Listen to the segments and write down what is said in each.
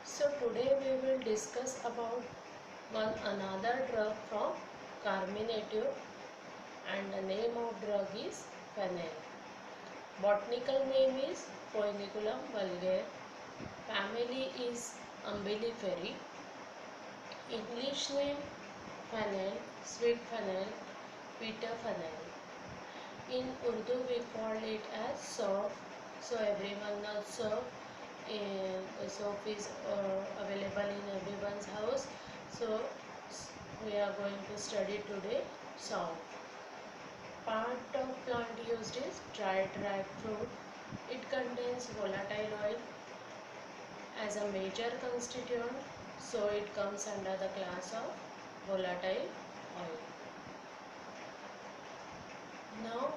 So today we will discuss about one another drug from Carminative, and the name of drug is phenyl. Botanical name is Phoeniculum vulgare. Family is Umbelliferae. English name phenyl, sweet phenyl, bitter phenyl. In Urdu we call it as soap. So everyone knows soap. Soap is available in everyone's house. So we are going to study today soap. Part of plant used is dried ripe fruit. It contains volatile oil as a major constituent, so it comes under the class of volatile oil. Now,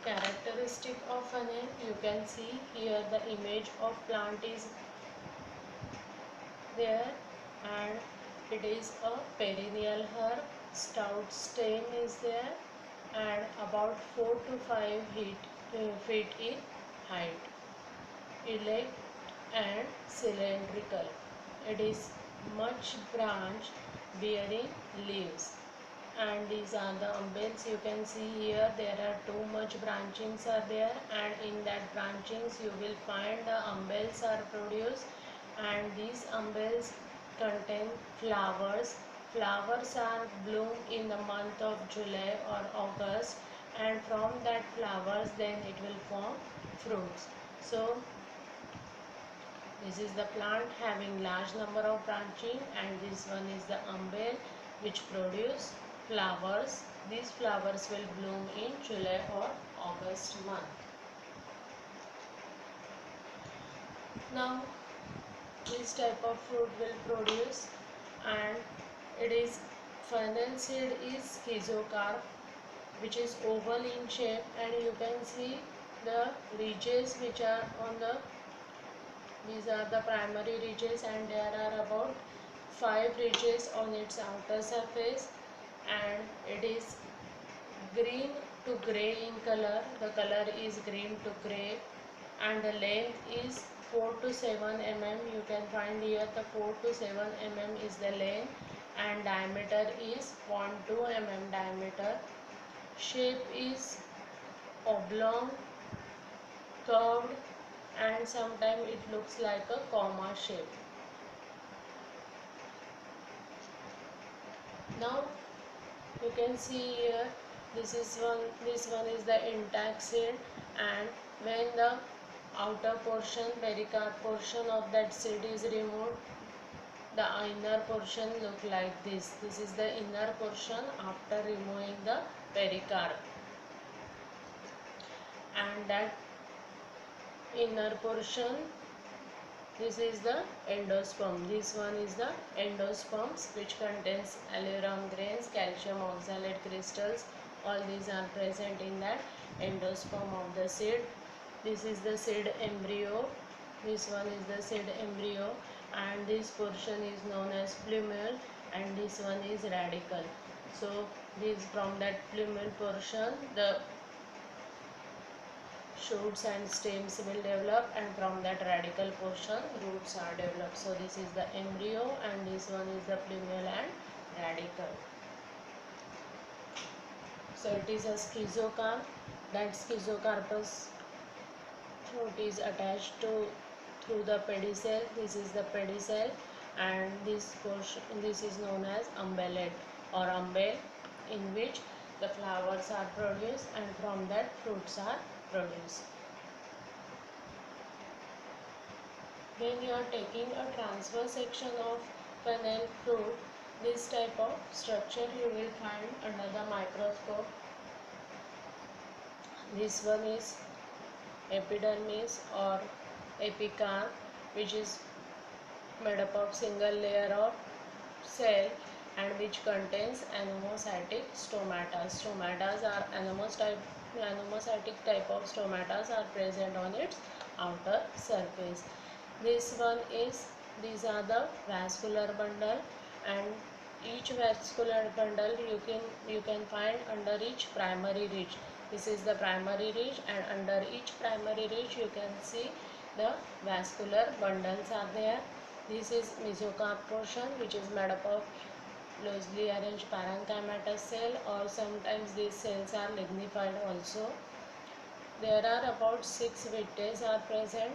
characteristic of phenyl, you can see here the image of plant is there, and it is a perennial herb. Stout stem is there and about 4 to 5 feet in height. Erect and cylindrical. It is much branch bearing leaves, and these are the umbels. You can see here there are too much branchings are there, and in that branchings you will find the umbels are produced, and these umbels contain flowers. Flowers are bloom in the month of July or August, and from that flowers then it will form fruits. So this is the plant having large number of branching, and this one is the umbel which produce flowers. These flowers will bloom in July or August month. Now this type of fruit will produce, and it is phenyl seed is schizocarp, which is oval in shape, and you can see the ridges which are on the these are the primary ridges, and there are about 5 ridges on its outer surface, and it is green to grey in color. The color is green to grey, and the length is 4 to 7 mm. You can find here the 4 to 7 mm is the length, and diameter is 0.2 mm diameter. Shape is oblong, curved, and sometimes it looks like a comma shape. Now you can see here this one is the intact seed, and when the outer portion, pericarp portion of that seed is removed, the inner portion look like this. This is the inner portion after removing the pericarp, and that inner portion, this is the endosperm. This one is the endosperms, which contains alluram grains, calcium oxalate crystals. All these are present in that endosperm of the seed. This is the seed embryo. This one is the seed embryo, and this portion is known as plumule, and this one is radicle. So this, from that plumule portion, the shoots and stems will develop, and from that radical portion roots are developed. So this is the embryo, and this one is the plumule and radicle. So it is a schizocarp. That schizocarpus fruit is attached to through the pedicel. This is the pedicel, and this portion, this is known as umbellate or umbel, in which the flowers are produced, and from that fruits are produced. When you are taking a transverse section of phenyl fruit, this type of structure you will find under the microscope. This one is epidermis or epicarp, which is made up of single layer of cell, and which contains anomocytic stomata. Stomatas are anomocytic type of stomatas are present on its outer surface. This one is, these are the vascular bundle, and each vascular bundle you can find under each primary ridge. This is the primary ridge, and under each primary ridge you can see the vascular bundles are there. This is mesocarp portion, which is made up of loosely arranged parenchymatous cell, or sometimes these cells are lignified also. There are about 6 vittae are present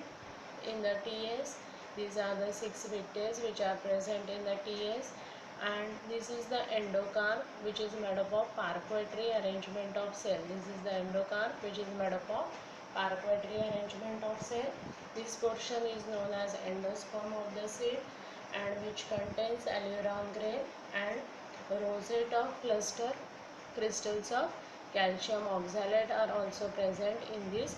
in the TS. These are the 6 vittae which are present in the TS. And this is the endocarp, which is made up of parquetry arrangement of cell. This is the endocarp, which is made up of parquetry arrangement of cell. This portion is known as endosperm of the seed, and which contains alluron grain and rosette of cluster crystals of calcium oxalate are also present in this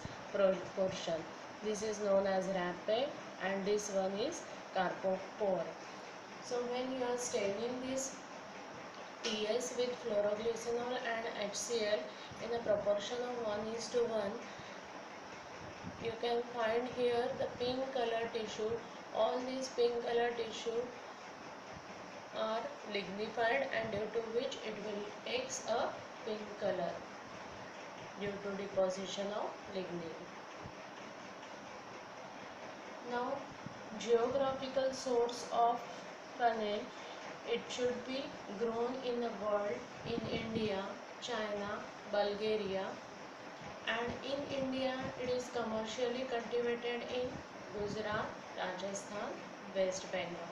portion. This is known as rape, and this one is carpopore. So when you are staining this TS with fluoroglycinol and HCl in a proportion of 1:1, you can find here the pink color tissue. All these pink color tissue are lignified, and due to which it will takes a pink color due to deposition of lignin. Now, geographical source of fennel. It should be grown in the world in India, China, Bulgaria, and in India it is commercially cultivated in Gujarat, Rajasthan, West Bengal.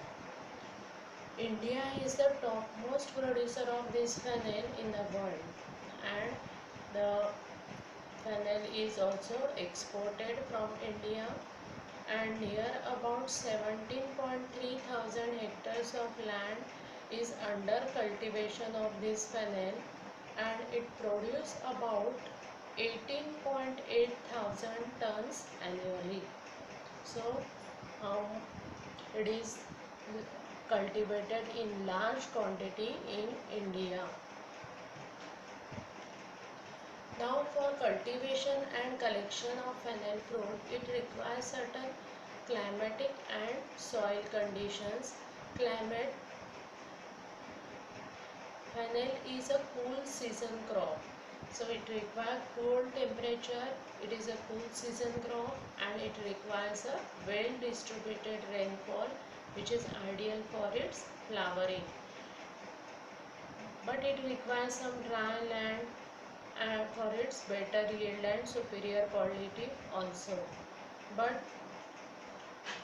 India is the topmost producer of this fennel in the world, and the fennel is also exported from India, and near about 17.3 thousand hectares of land is under cultivation of this fennel, and it produces about 18.8 thousand tons annually. So it is cultivated in large quantity in India. Now, for cultivation and collection of fennel fruit, it requires certain climatic and soil conditions. Climate. Fennel is a cool season crop, so it requires cool temperature. It is a cool season crop, and it requires a well distributed rainfall, which is ideal for its flowering. But it requires some dry land for its better yield and superior quality also. But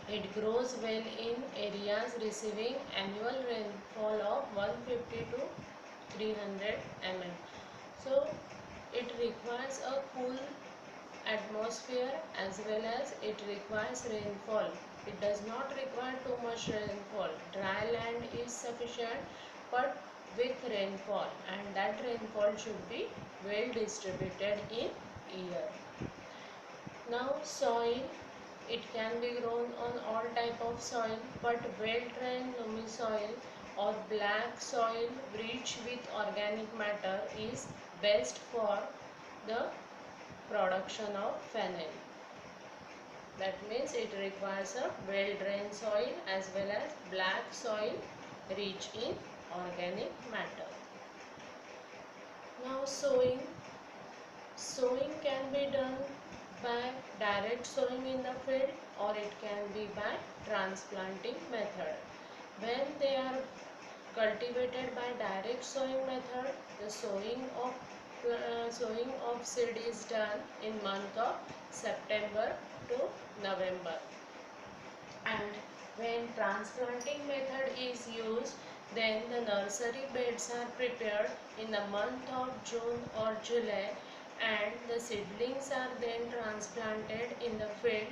it grows well in areas receiving annual rainfall of 150 to 300 mm. So it requires a cool atmosphere as well as it requires rainfall. It does not require too much rainfall. Dry land is sufficient, but with rainfall, and that rainfall should be well distributed in year. Now, soil. It can be grown on all type of soil, but well-drained loamy soil or black soil rich with organic matter is best for the production of fennel. That means it requires a well-drained soil as well as black soil rich in organic matter. Now, sowing. Sowing can be done by direct sowing in the field, or it can be by transplanting method. When they are cultivated by direct sowing method, the sowing of seed is done in month of September to November, and when transplanting method is used, then the nursery beds are prepared in the month of June or July, and the seedlings are then transplanted in the field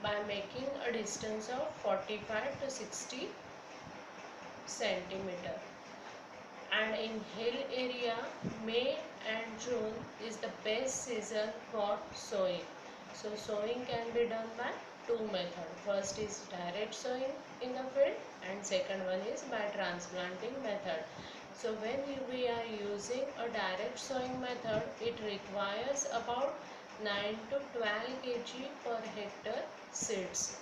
by making a distance of 45 to 60 centimeter. And in hill area, May and June is the best season for sowing. So sowing can be done by two methods. First is direct sowing in the field, and second one is by transplanting method. So when we are using a direct sowing method, it requires about 9 to 12 kg per hectare seeds.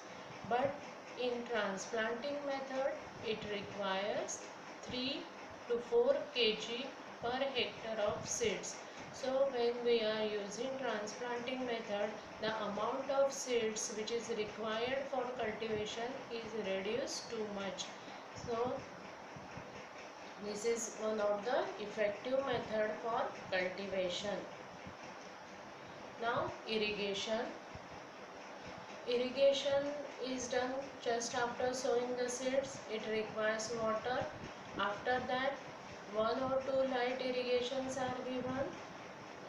But in transplanting method, it requires 3 to 4 kg per hectare of seeds. So when we are using transplanting method, the amount of seeds which is required for cultivation is reduced too much. So this is one of the effective method for cultivation. Now irrigation. Irrigation is done just after sowing the seeds. It requires water. After that, one or two light irrigations are given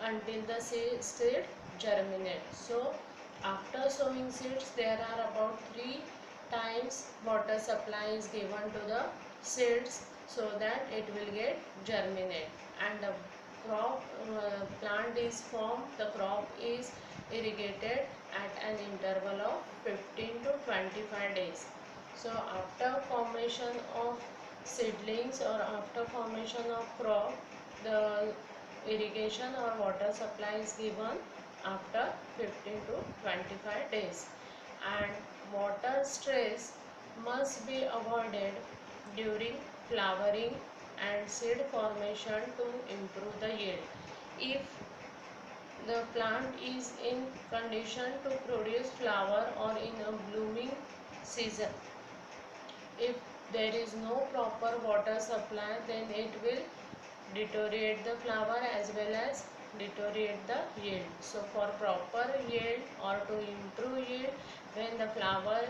until the seed germinate. So after sowing seeds, there are about 3 times water supply is given to the seeds so that it will get germinate, and the crop plant is formed. The crop is irrigated at an interval of 15 to 25 days. So after formation of seedlings or after formation of crop, the irrigation or water supply is given after 15 to 25 days, and water stress must be avoided during flowering and seed formation to improve the yield. If the plant is in condition to produce flower or in a blooming season, if there is no proper water supply, then it will deteriorate the flower as well as deteriorate the yield. So for proper yield or to improve yield, when the flower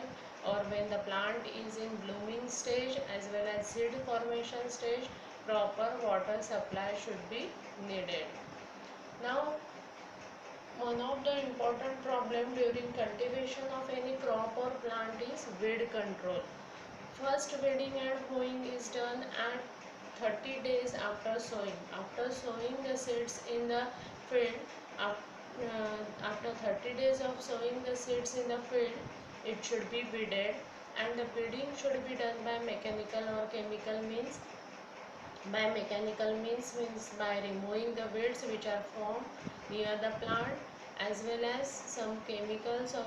or when the plant is in blooming stage as well as seed formation stage, proper water supply should be needed. Now one of the important problem during cultivation of any crop or plant is weed control. First weeding and hoeing is done at 30 days after sowing. After sowing the seeds in the field, after 30 days of sowing the seeds in the field, it should be weeded, and the weeding should be done by mechanical or chemical means. By mechanical means by removing the weeds which are formed near the plant, as well as some chemicals or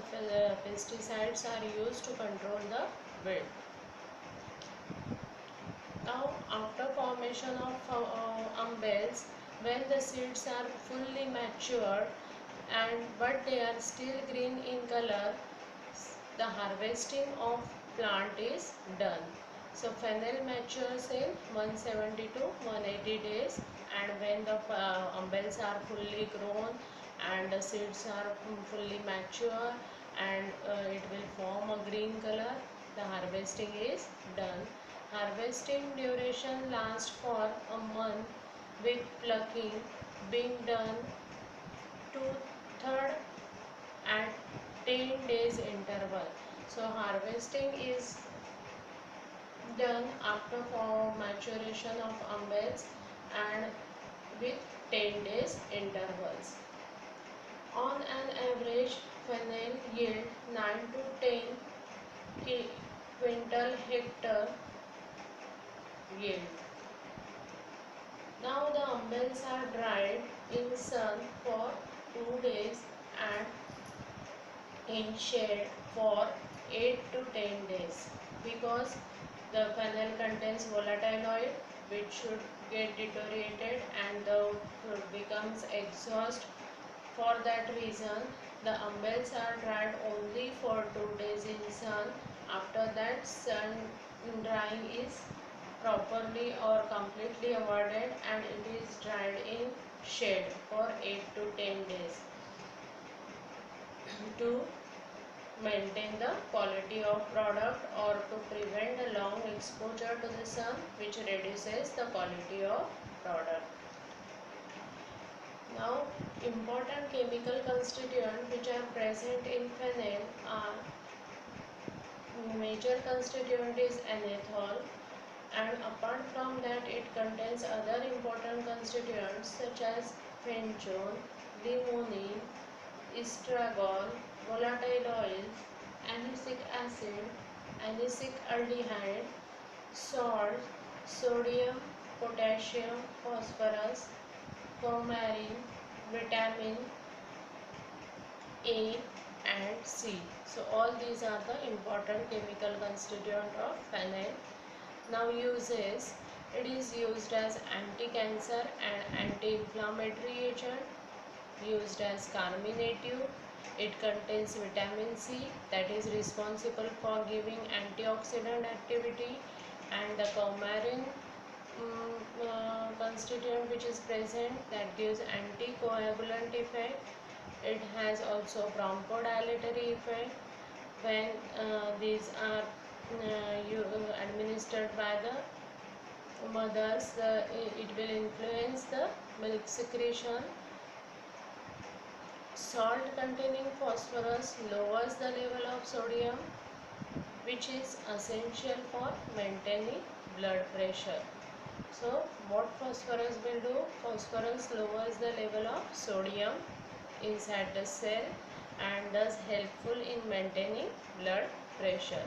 pesticides are used to control the weed. Now after formation of umbels, when the seeds are fully matured and but they are still green in color, the harvesting of plant is done. So fennel matures in 170 to 180 days, and when the umbels are fully grown and the seeds are fully mature and it will form a green color, the harvesting is done. Harvesting duration lasts for a month, with plucking being done 2/3 at 10 days interval. So harvesting is done after for maturation of umbels and with 10 days intervals. On an average, fennel yield 9 to 10 quintal hectare yield. Now the umbels are dried in sun for 2 days and in shade for 8 to 10 days, because the fennel contains volatile oil which should get deteriorated and the fruit becomes exhaust. For that reason, the umbels are dried only for 2 days in sun. After that, sun drying is properly or completely avoided and it is dried in shade for 8 to 10 days to maintain the quality of product or to prevent a long exposure to the sun, which reduces the quality of product. Now, important chemical constituents which are present in fennel are: major constituent is anethol, and apart from that it contains other important constituents such as phenol, limonene, estragol, volatile oils, anisetic acid, anisetic aldehyde, salt, sodium, potassium, phosphorus, coumarin, vitamin A and C. So all these are the important chemical constituent of fennel. Now uses: It is used as anti-cancer and anti-inflammatory agent, used as carminative. It contains vitamin C that is responsible for giving antioxidant activity, and the coumarin constituent which is present that gives anticoagulant effect. It has also bronchodilatory effect. When these are administered by the mothers, it will influence the milk secretion. Salt containing phosphorus lowers the level of sodium, which is essential for maintaining blood pressure. So what phosphorus will do? Phosphorus lowers the level of sodium inside the cell and thus helpful in maintaining blood pressure.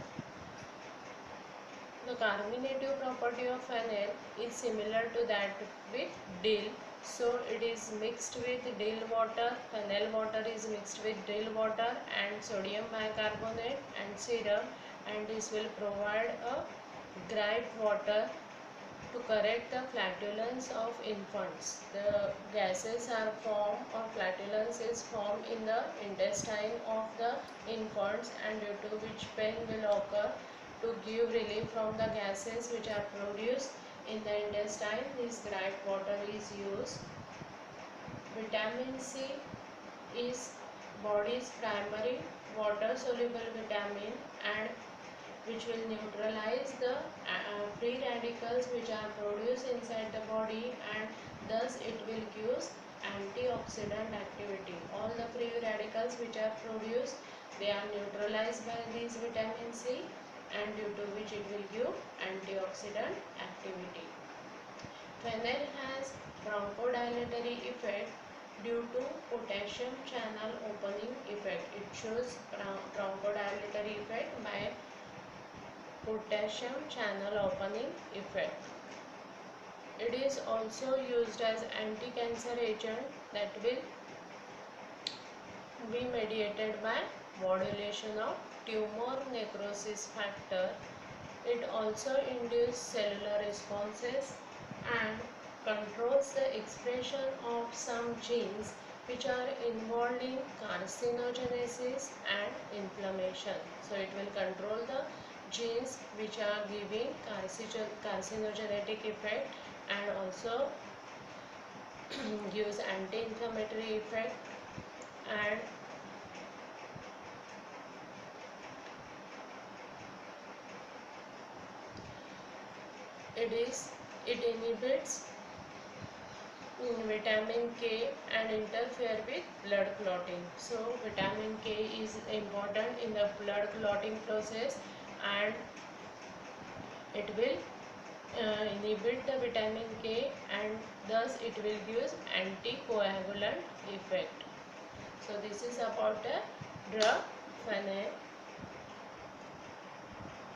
The carminative property of phenol is similar to that with dill. So it is mixed with dill water. Phenol water is mixed with dill water and sodium bicarbonate and serum, and this will provide a gripe water to correct the flatulence of infants. The gases are formed or flatulence is formed in the intestine of the infants, and due to which pain will occur. To give relief from the gases which are produced in the intestine, this gripe water is used. Vitamin C is body's primary water soluble vitamin, and which will neutralize the free radicals which are produced inside the body, and thus it will give antioxidant activity. All the free radicals which are produced, they are neutralized by this vitamin C, and due to which it will give antioxidant activity. Phenol has bronchodilatory effect due to potassium channel opening effect. It shows bronchodilatory effect by potassium channel opening effect. It is also used as anti-cancer agent that will be mediated by modulation of tumor necrosis factor. It also induces cellular responses and controls the expression of some genes which are involved in carcinogenesis and inflammation. So it will control the genes which are giving carcinogenetic effect, and also gives anti-inflammatory effect, and it inhibits vitamin K and interfere with blood clotting. So vitamin K is important in the blood clotting process, and it will inhibit the vitamin K, and thus it will give anticoagulant effect. So this is about the drug phenol.